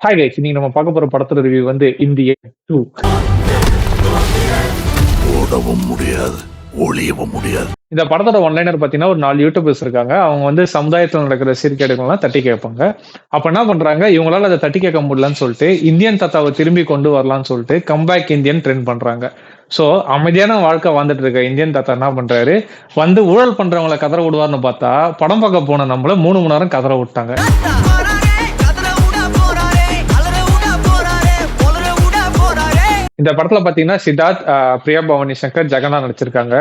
Hi guys, இன்னைக்கு நம்ம பார்க்க போற படத்தோட ரிவ்யூ வந்து இந்தியன் 2. ஓடவும் முடியாது, ஒளியவும் முடியாது. இந்த படத்தோட ஒன்லைனர் பாத்தீங்கன்னா ஒரு 4 யூடியூபர்ஸ் இருக்காங்க. அவங்க வந்து சமுதாயத்தில் நடக்கிற சீர்கேடுகள்லாம் தட்டி கேட்பாங்க. அப்ப என்ன பண்றாங்க, இவங்களால அதை தட்டி கேட்க முடியலன்னு சொல்லிட்டு இந்தியன் தாத்தாவை திரும்பி கொண்டு வரலாம்னு சொல்லிட்டு கம்பேக் இந்தியன் ட்ரெண்ட் பண்றாங்க. சோ அமைதியான வாழ்க்கை வாழ்ந்துட்டு இருக்க இந்தியன் தாத்தா என்ன பண்றாரு, வந்து ஊழல் பண்றவங்களை கதற விடுவார்னு பார்த்தா படம் பார்க்க போன நம்மள 3 மணி நேரம் கதற விட்டாங்க. இந்த படத்துல பாத்தீங்கன்னா சித்தார்த், பிரியா பவானி சங்கர், ஜெகனா நடிச்சிருக்காங்க.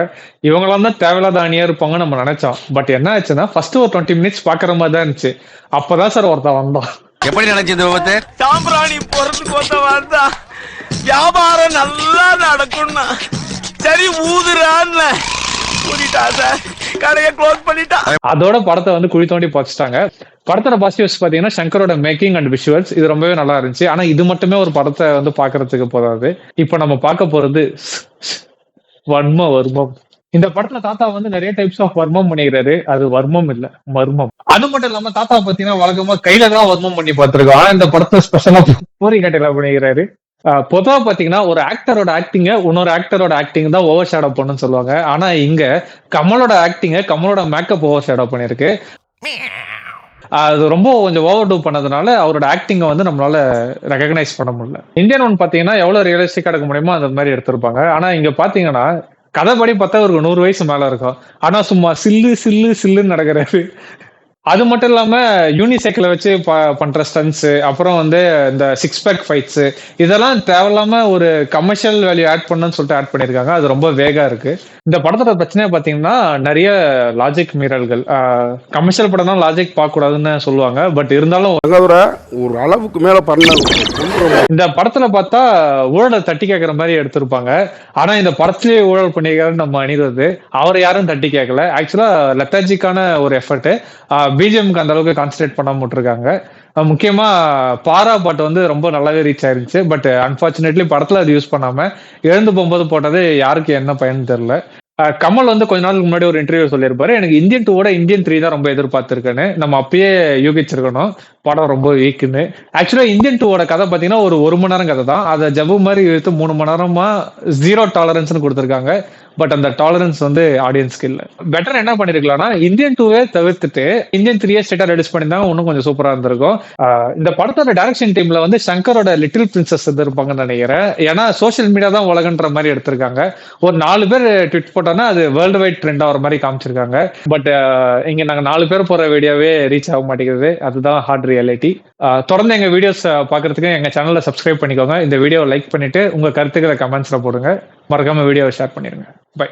இவங்களாம் தான் தேவையில்லாத அணியா இருப்பாங்க நம்ம நினைச்சோம். பட் என்ன ஆச்சுன்னா ஃபர்ஸ்ட் ஒரு 20 மினிட்ஸ் பாக்குற மாதிரி தான் இருந்துச்சு. அப்பதான் சார் ஒருத்தன் வந்தான். எப்படி நினைச்சது? சாம்பிராணி பொறுத்து கொண்ட வந்தா வியாபாரம் நல்லா நடக்கும்னா சரி ஊதுறான்னு கூட்டிட்டா சார், கடையை க்ளோஸ் பண்ணிட்டா. அதோட படத்தை வந்து குழி தோண்டி புதைச்சிட்டாங்க. படத்தோட பாசிட்டிவ்ஸ் பாத்தீங்கன்னா சங்கரோட மேக்கிங் அண்ட் விஷுவல்ஸ் இது ரொம்பவே நல்லா இருந்துச்சு. ஆனா இது மட்டுமே ஒரு படத்தை வந்து பாக்குறதுக்கு போதாது. இப்ப நம்ம பார்க்க போறது வர்மம். இந்த படத்துல தாத்தா வந்து நிறைய டைப்ஸ் ஆஃப் வர்மம் பண்ணிக்கிறாரு. அது வர்மம் இல்ல, மர்மம். அது மட்டும் இல்லாம தாத்தா பாத்தீங்கன்னா வழக்கமா கையில தான் வர்மம் பண்ணி பார்த்திருக்கோம். ஆனா இந்த படத்துல ஸ்பெஷலா பூரி கட்டையில பண்ணிக்கிறாரு. பொதுவா பாத்தீங்கன்னா ஒரு ஆக்டரோட ஆக்டிங்க இன்னொரு ஆக்டரோட ஆக்டிங் தான் ஓவர் ஷேடோ பண்ணுன்னு சொல்லுவாங்க. ஆனா இங்க கமலோட ஆக்டிங்க கமலோட மேக்கப் ஓவர் ஷேடோ பண்ணிருக்கு. அது ரொம்ப கொஞ்சம் ஓவர் டூ பண்ணதுனால அவரோட ஆக்டிங்கை வந்து நம்மளால ரெகக்னைஸ் பண்ண முடியல. இந்தியன் 1 பாத்தீங்கன்னா எவ்வளவு ரியலிஸ்டிக்கா எடுக்க முடியுமோ அந்த மாதிரி எடுத்திருப்பாங்க. ஆனா இங்க பாத்தீங்கன்னா கதைப்படி பார்த்தா ஒரு 100 வயசு மேல இருக்கும். ஆனா சும்மா சில்லுன்னு நடக்கிறாரு. அது மட்டும் இல்லாம யூனிசைக்கிளை வச்சு பண்ற ஸ்டன்ஸ், அப்புறம் வந்து இந்த 6 பேக் ஃபைட்ஸ், இதெல்லாம் தேவையில்லாம ஒரு கமர்ஷியல் வேல்யூ ஆட் பண்ணணும்னு சொல்லிட்டு ஆட் பண்ணிருக்காங்க. அது ரொம்ப வேகா இருக்கு. இந்த படத்தோட பிரச்சனையா பாத்தீங்கன்னா நிறைய லாஜிக் மீறல்கள். கமர்ஷியல் படம் தான் லாஜிக் பார்க்க கூடாதுன்னு சொல்லுவாங்க. பட் இருந்தாலும் ஒரு அளவுக்கு மேல பண்ண இந்த படத்துல பார்த்தா ஊழலை தட்டி கேட்கற மாதிரி எடுத்திருப்பாங்க. ஆனா இந்த படத்திலேயே ஊழல் பண்ணிருக்காருன்னு நம்ம அணிறது. அவரை யாரும் தட்டி கேட்கல. ஆக்சுவலா லெத்தாஜிக்கான ஒரு எஃபர்ட். பிஜிஎம்க்கு அந்த அளவுக்கு கான்சன்ட்ரேட் பண்ண விட்டுருக்காங்க. முக்கியமா பாரா பாட்டு வந்து ரொம்ப நல்லாவே ரீச் ஆயிருந்துச்சு. பட் அன்பார்ச்சுனேட்லி படத்துல அது யூஸ் பண்ணாம எழுந்து போகும்போது போட்டது யாருக்கு என்ன பயன் தெரியல. கமல் வந்து கொஞ்ச நாளுக்கு முன்னாடி ஒரு இன்டர்வியூ சொல்லியிருப்பாரு, எனக்கு இந்தியன் 2 இந்தியன் 3 தான் ரொம்ப எதிர்பார்த்திருக்கேன்னு. நம்ம அப்பயே யூகிச்சிருக்கணும் படம் ரொம்ப வீக்குன்னு. ஆக்சுவலா இந்தியன் 2 கதை பாத்தீங்கன்னா ஒரு மணி நேரம் கதை தான். அதை ஜபு மாதிரி இழுத்து 3 மணி நேரமா 0 டாலரன்ஸ்னு கொடுத்திருக்காங்க. பட் அந்த டாலரன்ஸ் வந்து ஆடியன்ஸ்க்கு இல்ல. பெட்டர் என்ன பண்ணிருக்கலாம்னா இந்தியன் 2 தவிர்த்துட்டு இந்தியன் 3 ஸ்ட்ரெயிட்டா ரிலீஸ் பண்ணிருந்தாங்க, இன்னும் கொஞ்சம் சூப்பரா இருந்திருக்கும். இந்த படத்தோட டைரக்ஷன் டீம்ல வந்து சங்கரோட லிட்டில் பிரின்சஸ் இருப்பாங்கன்னு நினைக்கிறேன். ஏன்னா சோசியல் மீடியா தான் உலகன்ற மாதிரி எடுத்திருக்காங்க. ஒரு 4 பேர் ட்வீட் போட்டோன்னா அது வேர்ல்டு வைட் ட்ரெண்ட் ஆகிற மாதிரி காமிச்சிருக்காங்க. பட் இங்க நாங்க 4 பேர் போற வீடியோவே ரீச் ஆக மாட்டேங்குது. அதுதான் ஹார்ட் ரியாலிட்டி. தொடர்ந்து எங்க வீடியோஸ் பாக்குறதுக்கு எங்க சேனலை சப்ஸ்கிரைப் பண்ணிக்கோங்க. இந்த வீடியோவை லைக் பண்ணிட்டு உங்க கருத்துக்களை கமெண்ட்ஸ்ல போடுங்க. மறக்காம வீடியோவை ஷேர் பண்ணிருங்க. பை.